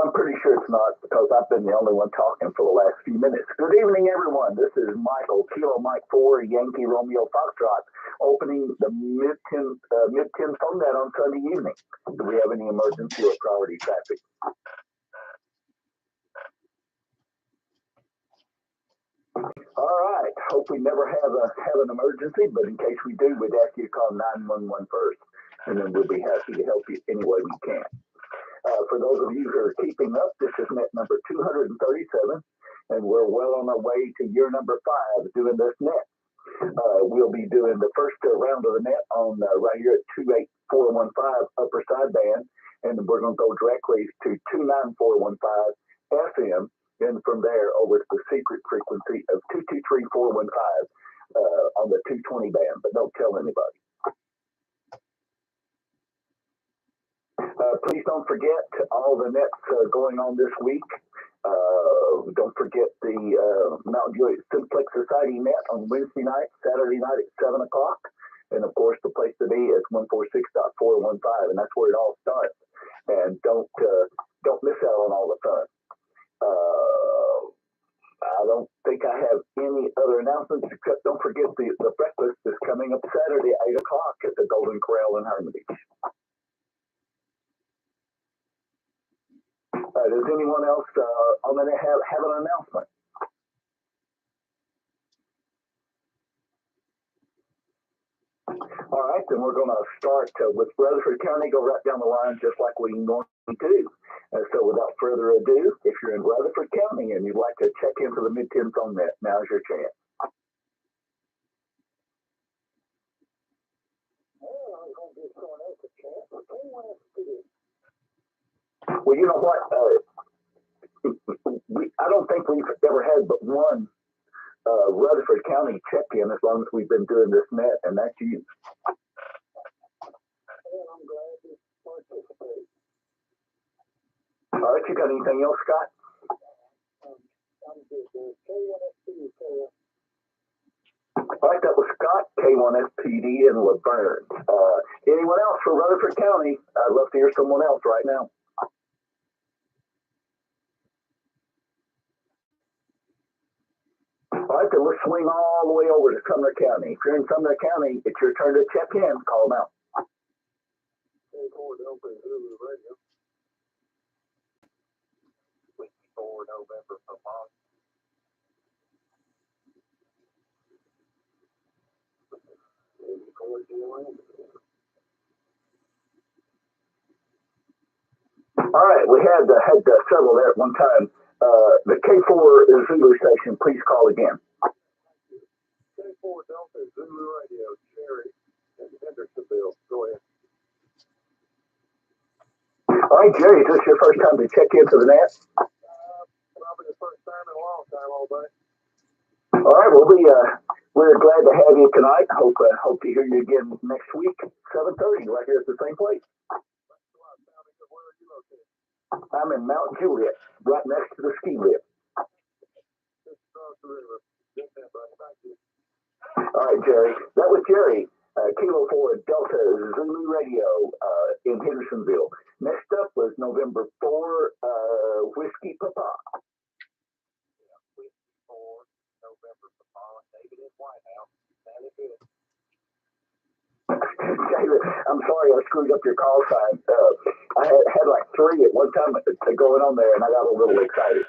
I'm pretty sure it's not because I've been the only one talking for the last few minutes. Good evening, everyone. This is Michael, Kilo Mike 4, Yankee Romeo Foxtrot, opening the Mid TENN phone net on Sunday evening. Do we have any emergency or priority traffic? All right. Hope we never have an emergency, but in case we do, we'd ask you to call 911 first, and then we'll be happy to help you any way we can. For those of you who are keeping up, this is net number 237, and we're well on our way to year number 5 doing this net. We'll be doing the first round of the net on right here at 28415 upper sideband, and we're going to go directly to 29415 FM, and from there over to the secret frequency of 223415 on the 220 band, but don't tell anybody. Please don't forget all the nets going on this week. Don't forget the Mount Juliet Simplex Society net on Wednesday night, Saturday night at 7 o'clock. And of course, the place to be is 146.415, and that's where it all starts. And don't miss out on all the fun. I don't think I have any other announcements except don't forget the breakfast is coming up Saturday at 8 o'clock at the Golden Corral in Hermitage. Does anyone else on the net have an announcement? All right, then we're going to start with Rutherford County, go right down the line just like we normally do. So without further ado, if you're in Rutherford County and you'd like to check into the Mid TENN phone net, now's your chance. Well, you know what? I don't think we've ever had but one Rutherford County check-in as long as we've been doing this net, and that's you. I'm glad you participated. All right, you got anything else, Scott? I'm good. K1SPD. All right, that was Scott, K1SPD in Laverne. Anyone else for Rutherford County? I'd love to hear someone else right now. All right, then let's swing all the way over to Sumner County. If you're in Sumner County, it's your turn to check in. Call them out. November for month. All right, we had several there at one time. The K4 Zulu station, please call again. K4 Delta Zulu Radio, Cherry, and Hendersonville. Go ahead. All right, Jerry, is this your first time to check into the net? Probably the first time in a long time, all day. All right, well, we're glad to have you tonight. Hope to hear you again next week, 7:30, right here at the same place. Where are you located? I'm in Mount Juliet, right next to the ski lift. All right, Jerry. That was Jerry, Kilo 4 Delta Zulu Radio in Hendersonville. Next up was November 4 Whiskey Papa. Yeah, Whiskey 4 November Papa. David in White House. That is it. David, I'm sorry I screwed up your call sign. I had like 3 at one time going on there, and I got a little excited.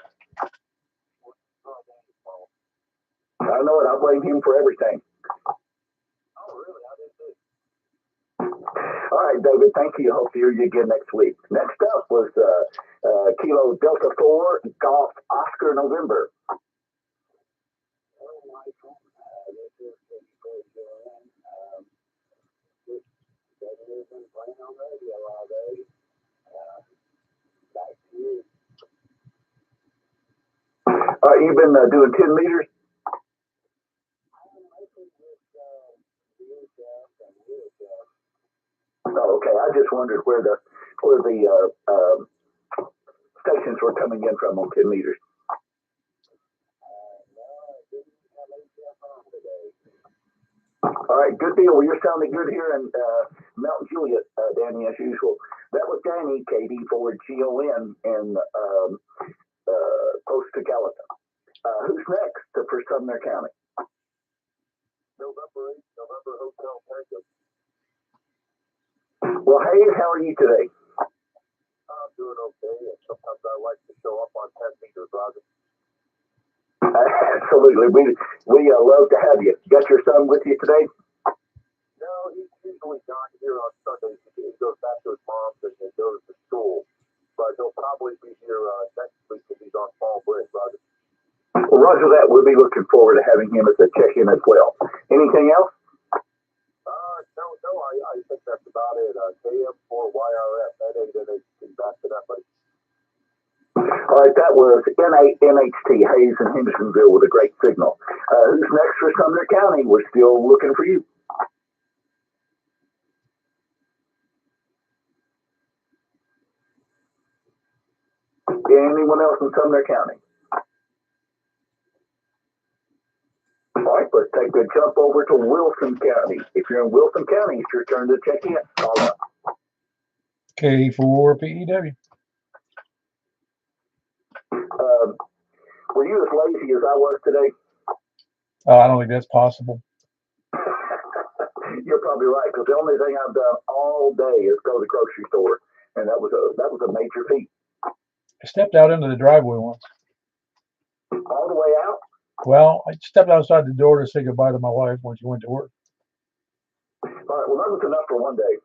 I know it. I blame him for everything. Oh, really? I did too. All right, David. Thank you. Hope to hear you again next week. Next up was Kilo Delta 4 Golf Oscar November. You've been doing 10 meters? Oh, okay. I just wondered where the stations were coming in from on 10 meters. All right, good deal. Well, you're sounding good here in Mount Juliet, Danny, as usual. That was Danny, KD4GON, in close to Gallatin. Who's next for Sumner County? November 8th, November Hotel Tango. Well, hey, how are you today? I'm doing okay, and sometimes I like to show up on 10 meters, Roger. Absolutely. We love to have you. Got your son with you today? No, he's usually not here on Sundays. He goes back to his mom's and goes to school. But he'll probably be here next week if he's on fall break, Roger. Well, Roger that. We'll be looking forward to having him as a check-in as well. Anything else? No, I think that's about it. KM4YRF, that ain't NHT. Back to that, buddy. All right, that was NHT, Hayes and Hendersonville with a great signal. Who's next for Sumner County? We're still looking for you. Anyone else in Sumner County? All right, let's take a jump over to Wilson County. If you're in Wilson County, it's your turn to check in. Call up. K4PEW. Were you as lazy as I was today? I don't think that's possible. You're probably right, because the only thing I've done all day is go to the grocery store, and that was a major feat. I stepped out into the driveway once. All the way out? Well, I stepped outside the door to say goodbye to my wife when she went to work. All right, well, that was enough for one day.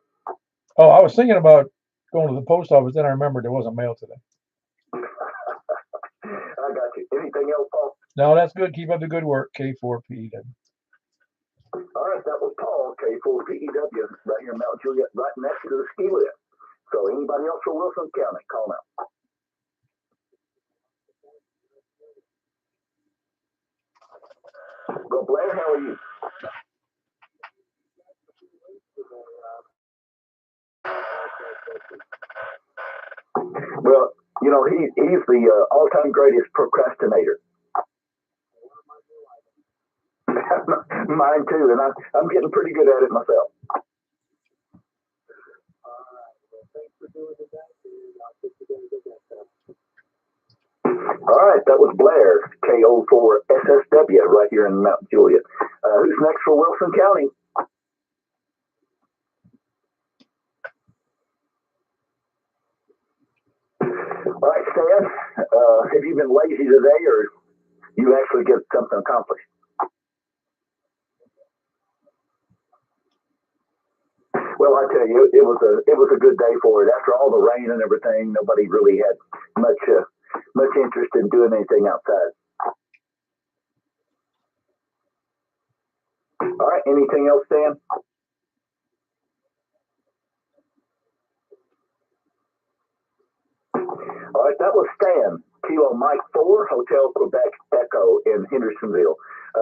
Oh, I was thinking about going to the post office, then I remembered there wasn't mail today. I got you. Anything else, Paul? No, that's good. Keep up the good work, K4PEW. All right, that was Paul, K4PEW, right here in Mount Juliet, right next to the ski lift. So anybody else from Wilson County, call now. Well, Blair, how are you? Well, you know, he's the all-time greatest procrastinator. Mine too, and I'm getting pretty good at it myself. All right, that was Blair, KO4SSW, right here in Mount Juliet. Who's next for Wilson County? All right, Stan, have you been lazy today, or you actually get something accomplished? Well, I tell you, it was a good day for it. After all the rain and everything, nobody really had much interest in doing anything outside. All right, anything else, Stan? All right, that was Stan, Kilo Mike 4, Hotel Quebec Echo in Hendersonville.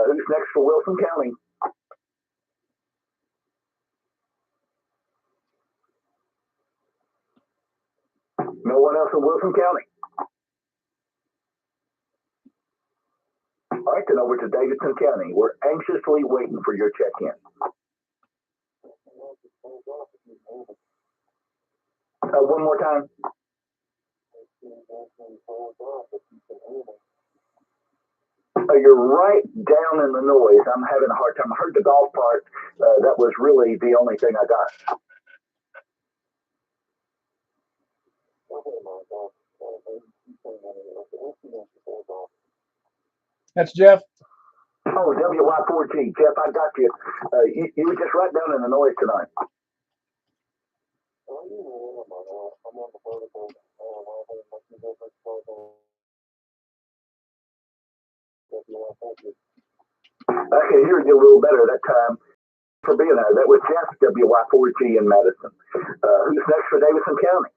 Who's next for Wilson County? No one else in Wilson County? All right, then over to Davidson County. We're anxiously waiting for your check-in. One more time. You're right down in the noise. I'm having a hard time. I heard the golf part. That was really the only thing I got. That's Jeff. Oh, WY4G. Jeff, I got you. You were just right down in the noise tonight. I can hear you a little better that time. For being there, that was Jeff, WY4G in Madison. Who's next for Davidson County?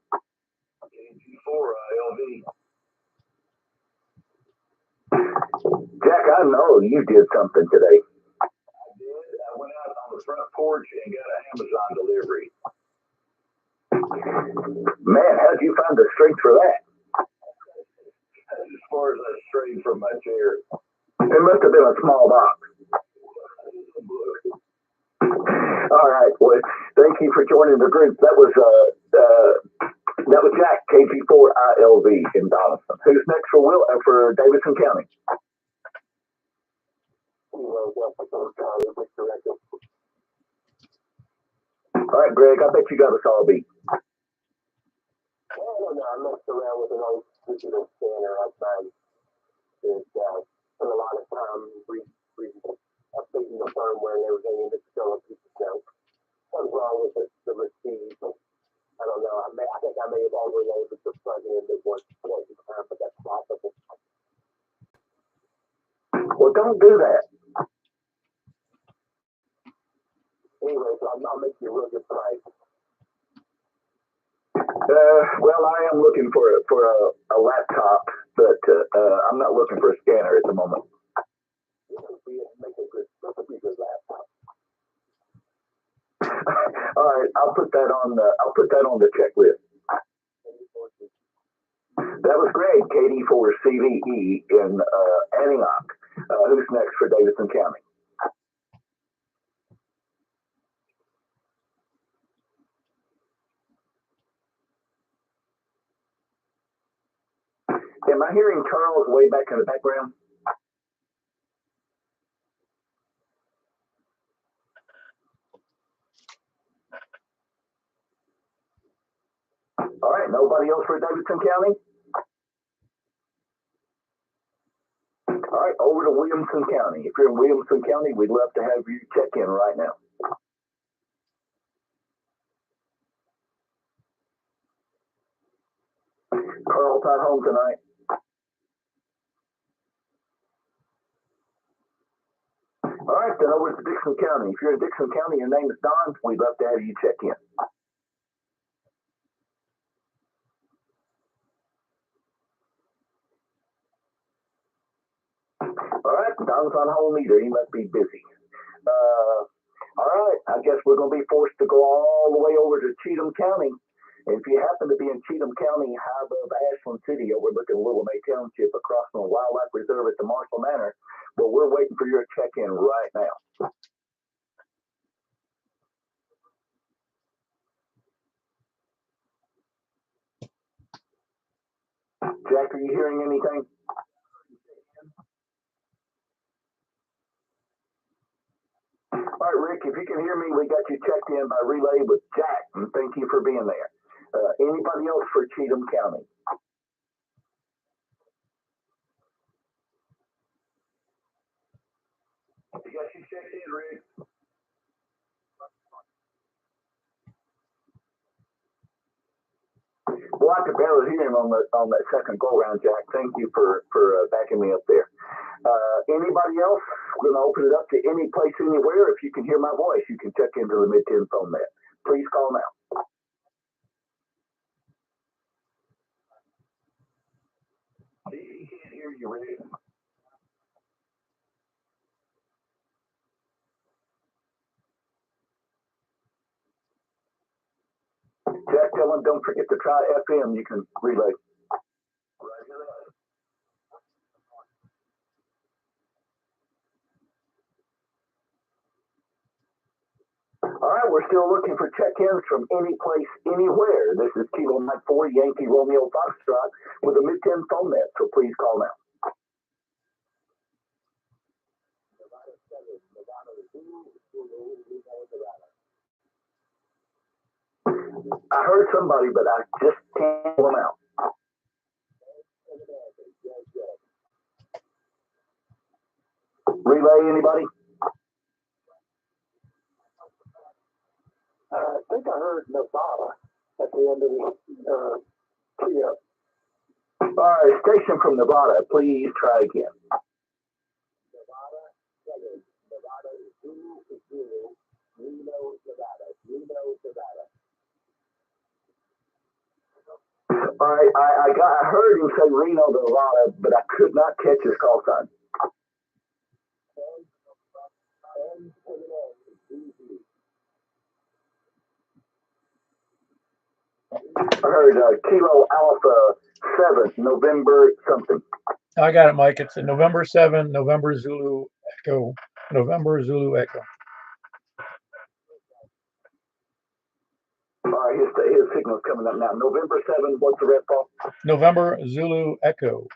KG4 LV. Jack, I know you did something today. I did. I went out on the front porch and got an Amazon delivery. Man, how'd you find the strength for that? As far as I strayed from my chair. It must have been a small box. All right, well, thank you for joining the group. That was That was Jack, KG4ILV in Donaldson. Who's next for Davidson County? All right, Greg, I bet you got us all beat. I don't know. I messed around with an old digital scanner outside. It spent a lot of time updating the firmware and everything, and it's still a piece of junk. What's wrong with the receive? I don't know. I think I may have overloaded the front end at one point in time, but that's possible. Well, don't do that. Anyway, so I'll make you a real good price. Well, I am looking for a laptop, but I'm not looking for a scanner at the moment. Make a good laptop. All right, I'll put that on the checklist. That was Greg, KD4CVE in Antioch. Who's next for Davidson County? Am I hearing Charles way back in the background? All right, nobody else for Davidson County? All right, over to Williamson County. If you're in Williamson County, we'd love to have you check in right now. Carl's not home tonight. All right, then over to Dixon County. If you're in Dixon County, your name is Don, we'd love to have you check in. All right, Don's not home either. He must be busy. All right, I guess we're going to be forced to go all the way over to Cheatham County. And if you happen to be in Cheatham County, high above Ashland City, overlooking Little May Township across from the Wildlife Reserve at the Marshall Manor, well, we're waiting for your check-in right now. Jack, are you hearing anything? All right, Rick, if you can hear me, we got you checked in by relay with Jack, and thank you for being there. Anybody else for Cheatham County? You got you checked in, Rick. Well, I could barely hear him on that second go round, Jack. Thank you for backing me up there. Anybody else? We're going to open it up to any place, anywhere. If you can hear my voice, you can check into the Mid TENN phone net. Please call now. He can't hear you, Rick. Jack, tell him don't forget to try FM. You can relay. All right, we're still looking for check-ins from any place, anywhere. This is Kilo Mike 4 Yankee Romeo Foxtrot with a Mid TENN phone net, so please call now. I heard somebody, but I just can't pull them out. Relay, anybody? I think I heard Nevada at the end of the trio. All right, station from Nevada, please try again. Nevada, Nevada is Zulu, Reno, Nevada, Reno, Nevada. All right, I heard him say Reno, Nevada, but I could not catch his call sign. I heard Kilo Alpha 7, November something. I got it, Mike. It's a November 7, November Zulu Echo, November Zulu Echo. All right, right, his signal's coming up now. November 7, what's the rep, Paul? November Zulu Echo.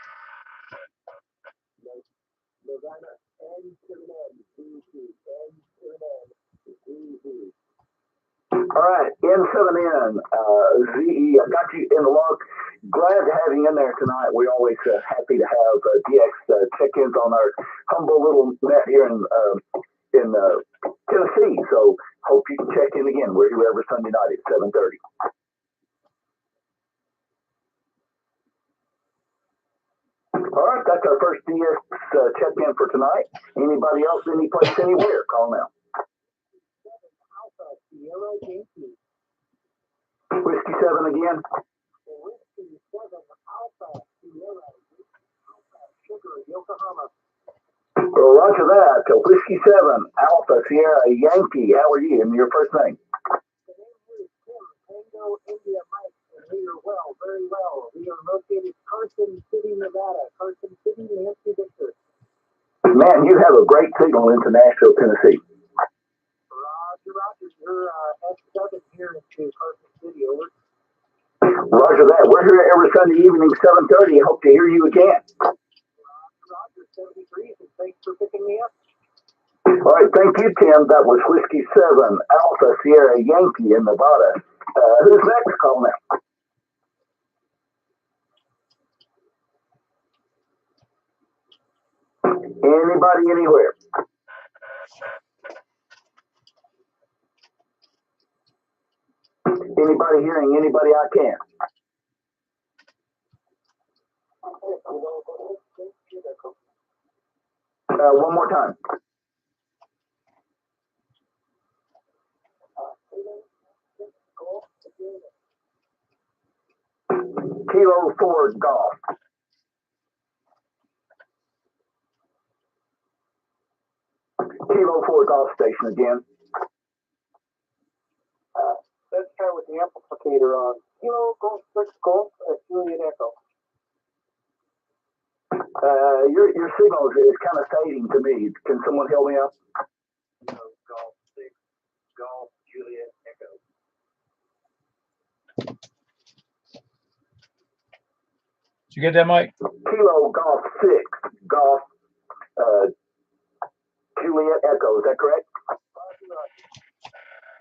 November N7N, N7N, All right, N7N, ZE, I got you in the log. Glad to have you in there tonight. We're always happy to have DX check-ins on our humble little net here in Tennessee. So hope you can check in again. We're here every Sunday night at 7:30. All right, that's our first DX check-in for tonight. Anybody else, any place, anywhere, call now. Whiskey 7 again. Whiskey 7 Alpha Sierra Sugar Yokohama. Well, roger that. Whiskey 7 Alpha Sierra Yankee. How are you? And your first name? The name is Tim Tango India Mike, and we are well, very well. We are located Carson City, Nevada. Carson City, New Hampshire district. Man, you have a great signal into Nashville, Tennessee. Roger, you're S7 here into Carson City, over. Roger that. We're here every Sunday evening, 7:30. Hope to hear you again. Roger, 73, and thanks for picking me up. All right, thank you, Tim. That was Whiskey 7 Alpha Sierra Yankee in Nevada. Who's next? Call now. Anybody, anywhere? Anybody hearing anybody I can? One more time. Kilo 4 Golf. Kilo 4 Golf Station again. Let's start with the amplifier on. Kilo Golf 6 Golf Juliet Echo. Your signal is kind of fading to me. Can someone help me out? Kilo Golf 6 Golf Juliet Echo. Did you get that, Mike? Kilo Golf 6 Golf Juliet Echo. Is that correct?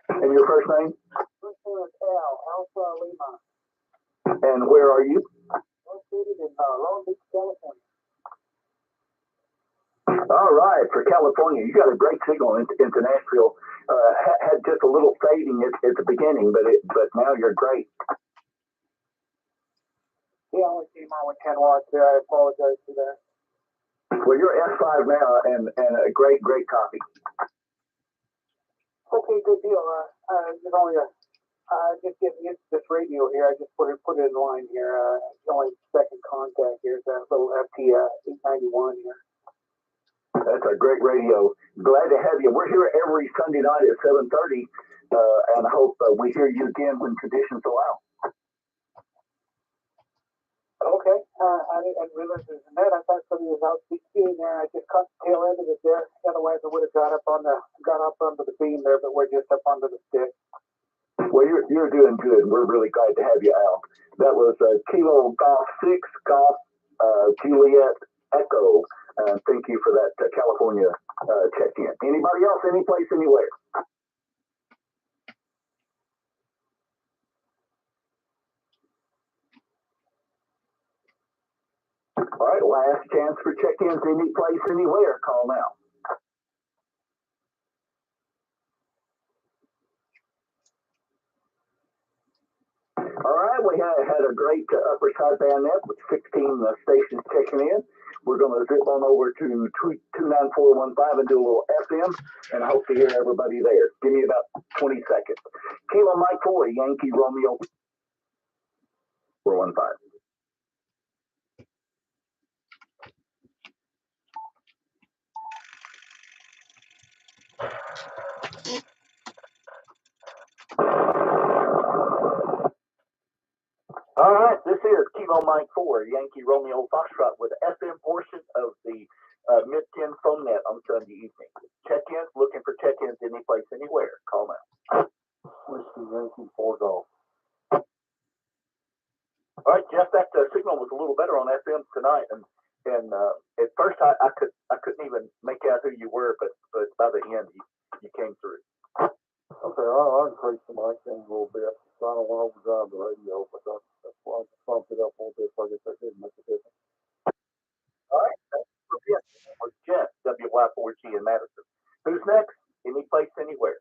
And your first name? First name is Al, Alpha Lima. And where are you? Located in Long Beach, California. All right, for California, you got a great signal into Nashville. Had just a little fading at the beginning, but now you're great. He only came on with 10 watts there. I apologize for that. Well, you're S5 now, and a great copy. Okay, good deal. There's only just getting used to this radio here. I just put it in line here. It's only second contact here. It's a little FT 891 here. That's a great radio. Glad to have you. We're here every Sunday night at 7:30, and I hope we hear you again when conditions allow. Okay. I didn't realize it was a net. I thought somebody was out speaking there. I just caught the tail end of it there. Otherwise, I would have got up onto the beam there, but we're just up onto the stick. Well, you're doing good. We're really glad to have you out. That was Kilo Golf 6 Golf Juliet Echo. Thank you for that California check-in. Anybody else? Any place, anywhere? All right, last chance for check-ins. Any place, anywhere. Call now. All right, we had a great upper sideband net with 16 stations checking in. We're going to zip on over to 29415 and do a little FM, and I hope to hear everybody there. Give me about 20 seconds. Kilo Mike 4, Yankee Romeo 415. All right, this is Kilo Mike 4, Yankee Romeo Foxtrot with the FM portion of the Mid TENN phone net on Sunday evening. Check-ins, looking for check-ins any place, anywhere. Call now. Whiskey Yankee 4 Golf. All right, Jeff, that signal was a little better on FM tonight, and at first I couldn't even make out who you were, but by the end you came through. Okay, I'll increase the mic in a little bit. So I don't want to overdrive the radio, but that's why I bumped it up a little bit so I guess that didn't make a difference. All right, that's for Jeff. With Jeff, WY4G in Madison. Who's next? Any place, anywhere.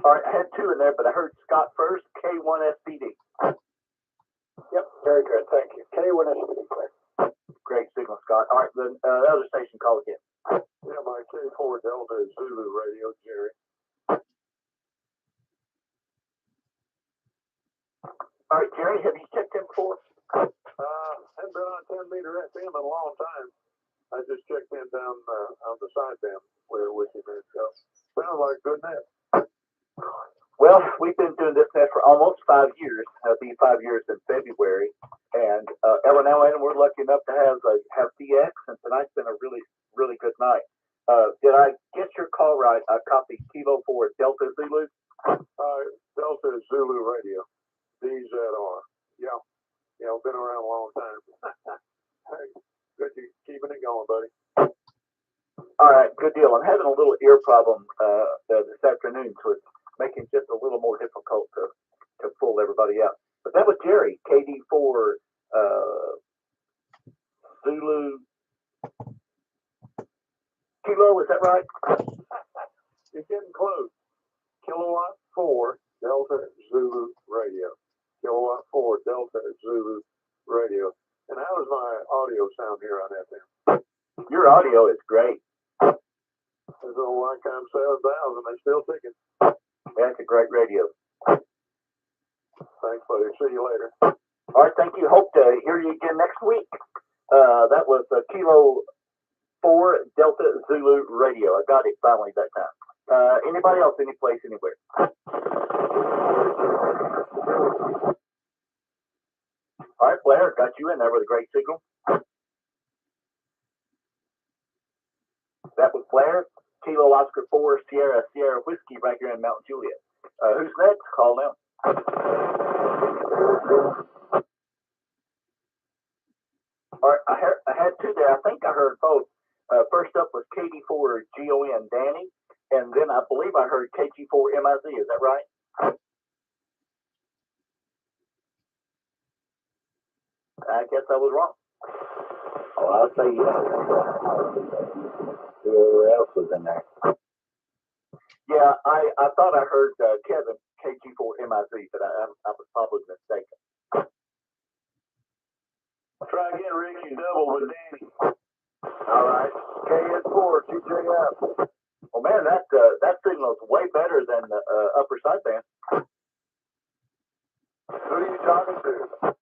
All right, I had two in there, but I heard Scott first, K1SBD. Yep, very good, thank you. K1SBD, clear. Great signal, Scott. All right, the other station, call again. Yeah, my K4 Delta is Zulu Radio, Jerry. All right, Jerry, have you checked in before? Haven't been on 10 meter FM in a long time. I just checked in down on the sideband where with you minutes ago. Sounds like good net. Well, we've been doing this net for almost 5 years. It'll be 5 years in February, and every now and then we're lucky enough to have DX, and tonight's been a really, really good night. Did I get your call right? I copied Kilo 4 Delta Zulu. Delta Zulu Radio, DZR. Yeah, been around a long time. Hey, good you keeping it going, buddy. All right, good deal. I'm having a little ear problem this afternoon, so it's making just a little more difficult to pull everybody out. But that was Jerry, KD4 Zulu Kilo, is that right? You're getting close. Kilowatt 4 Delta Zulu Radio. Kilowatt 4 Delta Zulu Radio. And how does my audio sound here on FM? Your audio is great. There's a Wycombe 7000. They're still ticking. That's a great radio. Thanks, buddy. See you later. All right, thank you. Hope to hear you again next week. That was Kilo 4 Delta Zulu Radio. I got it finally that time. Anybody else, any place, anywhere? All right, Blair, got you in there with a great signal. That was Blair, Kilo Oscar 4 Sierra Whiskey right here in Mount Juliet. Who's next? Call now. All right, I had two there. I think I heard both. First up was KD4 GON Danny, and then I believe I heard KG4 MIZ. Is that right? I guess I was wrong. Oh, I'll say whoever else was in there. Yeah, I thought I heard Kevin KG4 MIZ, but I was probably mistaken. Try again, Rick. You double with Danny. All right, KN4 TJF. Well, man, that signal is way better than the upper sideband. Who are you talking to?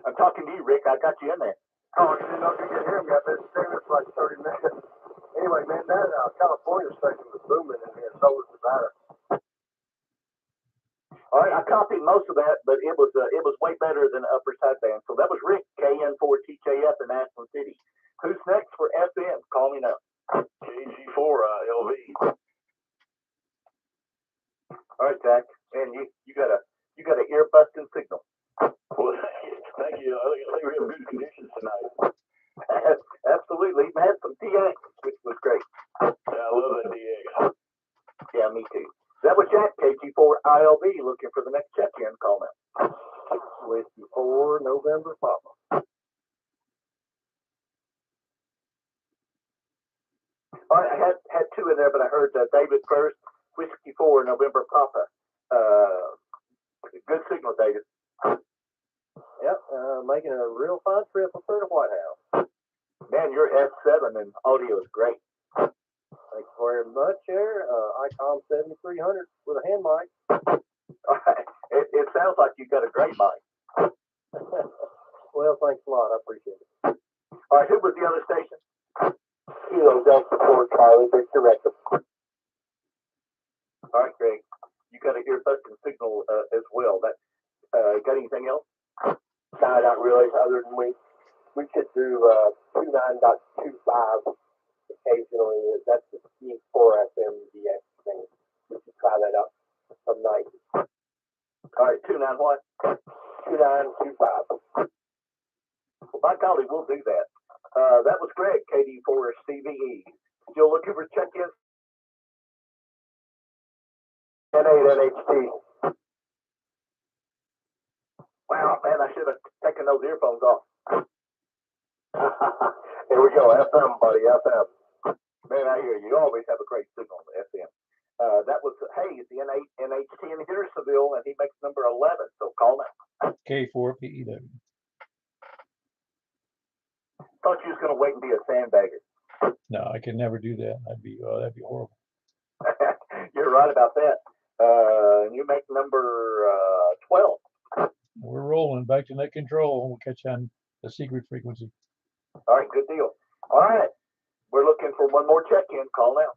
I'm talking to you, Rick. I got you in there. Oh, you didn't know you could hear me. I've been saying this for like 30 minutes. Anyway, man, that California station was booming in here. So was Nevada. All right, I copied most of that, but it was way better than the upper sideband. So that was Rick, KN4 TJF in Ashland City. Who's next for FM? Call me now. KG4 LV. All right, Zach. Man, you got an ear busting signal. Well, thank you. I think we have good conditions tonight. Absolutely. We had some DX, which was great. Yeah, I love that DX. Yeah, me too. That was Jack, KG4 ILV, looking for the next check-in. Call now. Whiskey 4 November Papa. All right, I had two in there, but I heard David first, Whiskey 4 November Papa. Good signal, David. Yep, making a real fine trip up there to White House. Man, your S7 and audio is great. Thanks very much, here. ICOM 7300 with a hand mic. All right. It sounds like you've got a great mic. Well, thanks a lot. I appreciate it. All right, who was the other station? Kilo Delta 4 Charlie, Victor Rectum. All right, Greg. You got an ear busting signal as well. That got anything else? No, not really. Other than we could do 29.25 occasionally. That's the T4 FM DX thing. we should try that out some night. All right, 29 what? 2925. Well, by golly, we'll do that. That was Greg, KD4CVE. Still looking for check-ins? N8NHT. Wow, man, I should have taken those earphones off. Here we go, FM, buddy, FM. Man, I hear you. You always have a great signal on the FM. That was Hayes, the N8NHT in Hendersonville, and he makes number 11, so call now. K4PEW. Thought you was going to wait and be a sandbagger. No, I can never do that. That'd be horrible. You're right about that. You make number 12. We're rolling back to net control. We'll catch on the secret frequency. All right, good deal. All right, we're looking for one more check-in. Call now.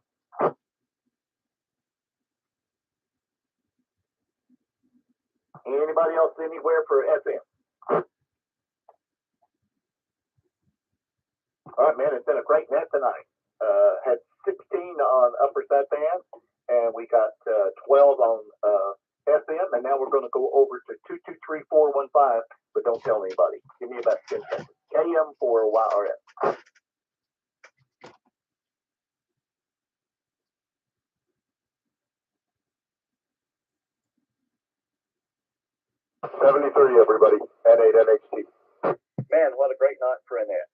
Anybody else anywhere for FM? All right, man, it's been a great net tonight. Had 16 on upper side band, and we got 12 on FM, and now we're going to go over to 223415, but don't tell anybody. Give me about 10 seconds. KM4YRF. '73, everybody. N8NHT. Man, what a great night for a net.